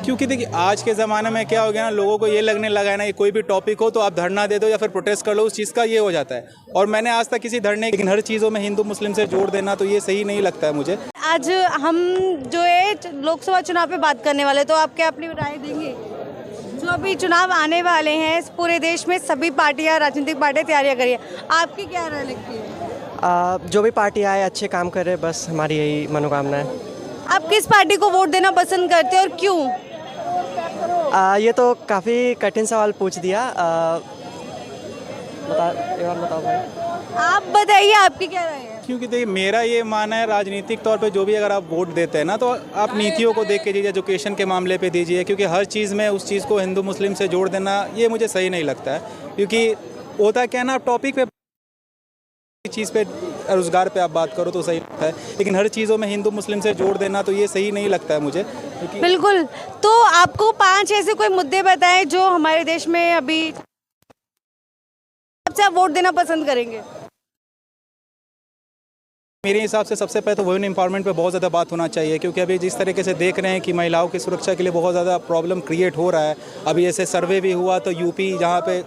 क्योंकि देखिए आज के ज़माने में क्या हो गया ना, लोगों को ये लगने लगा है ना, ये कोई भी टॉपिक हो तो आप धरना दे दो या फिर प्रोटेस्ट कर लो, उस चीज़ का ये हो जाता है। और मैंने आज तक किसी धरने, लेकिन हर चीज़ों में हिंदू मुस्लिम से जोड़ देना तो ये सही नहीं लगता है मुझे। आज हम जो है लोकसभा चुनाव पे बात करने वाले, तो आप क्या अपनी राय देंगे? जो अभी चुनाव आने वाले हैं, पूरे देश में सभी पार्टियां, राजनीतिक पार्टियां तैयारियां करी है, आपकी क्या राय लगती है? जो भी पार्टी आए अच्छे काम करे, बस हमारी यही मनोकामना है। आप किस पार्टी को वोट देना पसंद करते हैं और क्यों? ये तो काफ़ी कठिन सवाल पूछ दिया। एक बार बताओ भाई। आप बताइए, आपकी क्या राय है? क्योंकि देखिए मेरा ये मानना है, राजनीतिक तौर पे जो भी अगर आप वोट देते हैं ना, तो आप नीतियों को देख के दीजिए, एजुकेशन के मामले पे दीजिए। क्योंकि हर चीज़ में उस चीज़ को हिंदू मुस्लिम से जोड़ देना ये मुझे सही नहीं लगता है। क्योंकि होता क्या है ना, टॉपिक पे चीज़ पे, रोज़गार पे आप बात करो तो सही लगता है, लेकिन हर चीज़ों में हिंदू मुस्लिम से जोड़ देना तो ये सही नहीं लगता है मुझे। बिल्कुल। तो आपको 5 ऐसे कोई मुद्दे बताएं जो हमारे देश में अभी सबसे आप वोट देना पसंद करेंगे। मेरे हिसाब से सबसे पहले तो वुमेन एम्पावरमेंट पे बहुत ज़्यादा बात होना चाहिए। क्योंकि अभी जिस तरीके से देख रहे हैं कि महिलाओं की सुरक्षा के लिए बहुत ज़्यादा प्रॉब्लम क्रिएट हो रहा है। अभी ऐसे सर्वे भी हुआ तो यूपी, जहाँ पे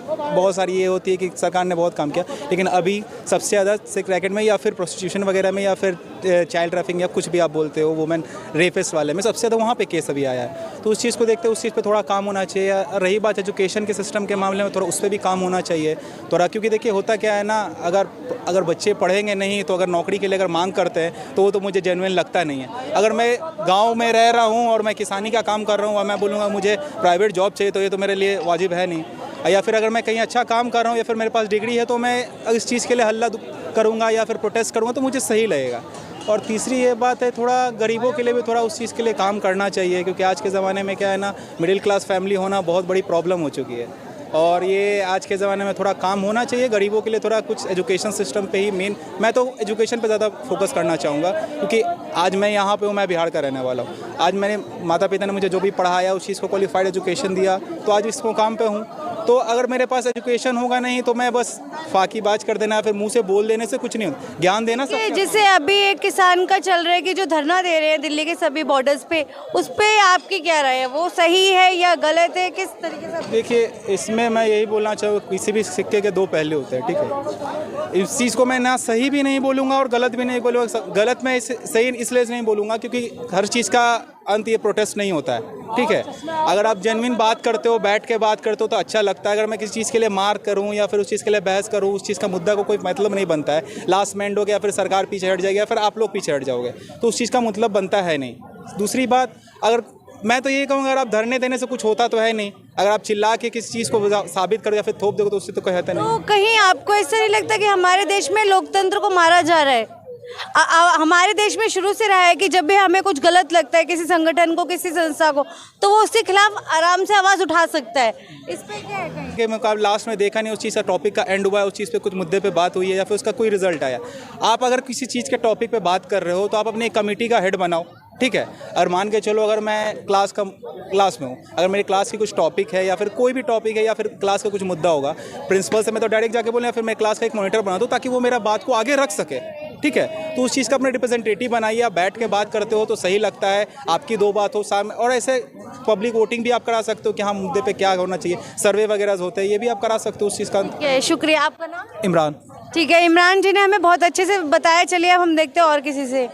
बहुत सारी ये होती है कि सरकार ने बहुत काम किया, लेकिन अभी सबसे ज़्यादा सेक्स रैकेट में या फिर प्रोस्टिट्यूशन वगैरह में या फिर चाइल्ड ट्रैफिकिंग या कुछ भी आप बोलते हो, वुमेन रेपिस्ट वाले में सबसे ज़्यादा वहाँ पे केस अभी आया है। तो उस चीज़ को देखते उस चीज़ पे थोड़ा काम होना चाहिए। रही बात एजुकेशन के सिस्टम के मामले में, थोड़ा उस पर भी काम होना चाहिए थोड़ा। क्योंकि देखिए होता क्या है ना, अगर बच्चे पढ़ेंगे नहीं तो अगर नौकरी के लिए अगर मांग करते हैं तो वो तो मुझे जेन्युइन लगता नहीं है। अगर मैं गाँव में रह रहा हूँ और मैं किसानी का काम कर रहा हूँ और मैं बोलूँगा मुझे प्राइवेट जॉब चाहिए, तो ये तो मेरे लिए वाजिब है नहीं। या फिर अगर मैं कहीं अच्छा काम कर रहा हूँ या फिर मेरे पास डिग्री है, तो मैं इस चीज़ के लिए हल्ला करूँगा या फिर प्रोटेस्ट करूँगा तो मुझे सही लगेगा। और तीसरी ये बात है, थोड़ा गरीबों के लिए भी थोड़ा उस चीज़ के लिए काम करना चाहिए। क्योंकि आज के ज़माने में क्या है ना, मिडिल क्लास फैमिली होना बहुत बड़ी प्रॉब्लम हो चुकी है। और ये आज के ज़माने में थोड़ा काम होना चाहिए गरीबों के लिए, थोड़ा कुछ एजुकेशन सिस्टम पे ही मेन, मैं तो एजुकेशन पे ज़्यादा फोकस करना चाहूँगा। क्योंकि आज मैं यहाँ पे हूँ, मैं बिहार का रहने वाला हूँ। आज मैंने माता पिता ने मुझे जो भी पढ़ाया, उस चीज़ को क्वालिफाइड एजुकेशन दिया, तो आज इस मुकाम पे हूँ। तो अगर मेरे पास एजुकेशन होगा नहीं तो मैं बस फाकीबाज कर देना, फिर मुंह से बोल देने से कुछ नहीं होता। ज्ञान देना सब। जैसे अभी एक किसान का चल रहा है कि जो धरना दे रहे हैं दिल्ली के सभी बॉर्डर्स पे, उस पे आपकी क्या राय है? वो सही है या गलत है, किस तरीके से? देखिए इसमें मैं यही बोलना चाहूँ, किसी भी सिक्के के दो पहलू होते हैं, ठीक है। इस चीज़ को मैं ना सही भी नहीं बोलूँगा और गलत भी नहीं बोलूँगा। गलत मैं सही इसलिए नहीं बोलूँगा क्योंकि हर चीज़ का अंत ये प्रोटेस्ट नहीं होता है, ठीक है। अगर आप जेन्युइन बात करते हो, बैठ के बात करते हो तो अच्छा लगता है। अगर मैं किसी चीज़ के लिए मार करूं या फिर उस चीज़ के लिए बहस करूं, उस चीज़ का मुद्दा को कोई मतलब नहीं बनता है। लास्ट में एंड हो गया, या फिर सरकार पीछे हट जाएगी या फिर आप लोग पीछे हट जाओगे, तो उस चीज़ का मतलब बनता है नहीं। दूसरी बात, अगर मैं तो ये कहूँगा, अगर आप धरने देने से कुछ होता तो है नहीं। अगर आप चिल्ला के किसी चीज़ को साबित करो या फिर थोप दोगे तो उससे तो कोई होता नहीं। तो कहीं आपको ऐसा नहीं लगता कि हमारे देश में लोकतंत्र को मारा जा रहा है? हमारे देश में शुरू से रहा है कि जब भी हमें कुछ गलत लगता है किसी संगठन को, किसी संस्था को, तो वो उसके खिलाफ आराम से आवाज़ उठा सकता है। इस पे क्या है कहीं? के मुकाबले लास्ट में देखा नहीं उस चीज़ का टॉपिक का एंड हुआ है, उस चीज़ पे कुछ मुद्दे पे बात हुई है या फिर उसका कोई रिजल्ट आया। आप अगर किसी चीज़ के टॉपिक पे बात कर रहे हो तो आप अपनी एक कमेटी का हेड बनाओ, ठीक है। और मान के चलो अगर मैं क्लास में हूँ, अगर मेरी क्लास की कुछ टॉपिक है या फिर कोई भी टॉपिक है या फिर क्लास का कुछ मुद्दा होगा, प्रिंसिपल से मैं तो डायरेक्ट जाके बोलूँ या फिर मैं क्लास का एक मॉनिटर बना दूँ ताकि वो मेरा बात को आगे रख सके, ठीक है। तो उस चीज़ का अपने रिप्रेजेंटेटिव बनाइए। आप बैठ के बात करते हो तो सही लगता है, आपकी दो बात हो सामने। और ऐसे पब्लिक वोटिंग भी आप करा सकते हो कि हाँ मुद्दे पे क्या होना चाहिए, सर्वे वगैरह होते हैं, ये भी आप करा सकते हो उस चीज़ का। शुक्रिया। आपका नाम? इमरान। ठीक है, इमरान जी ने हमें बहुत अच्छे से बताया। चलिए अब हम देखते हैं और किसी से।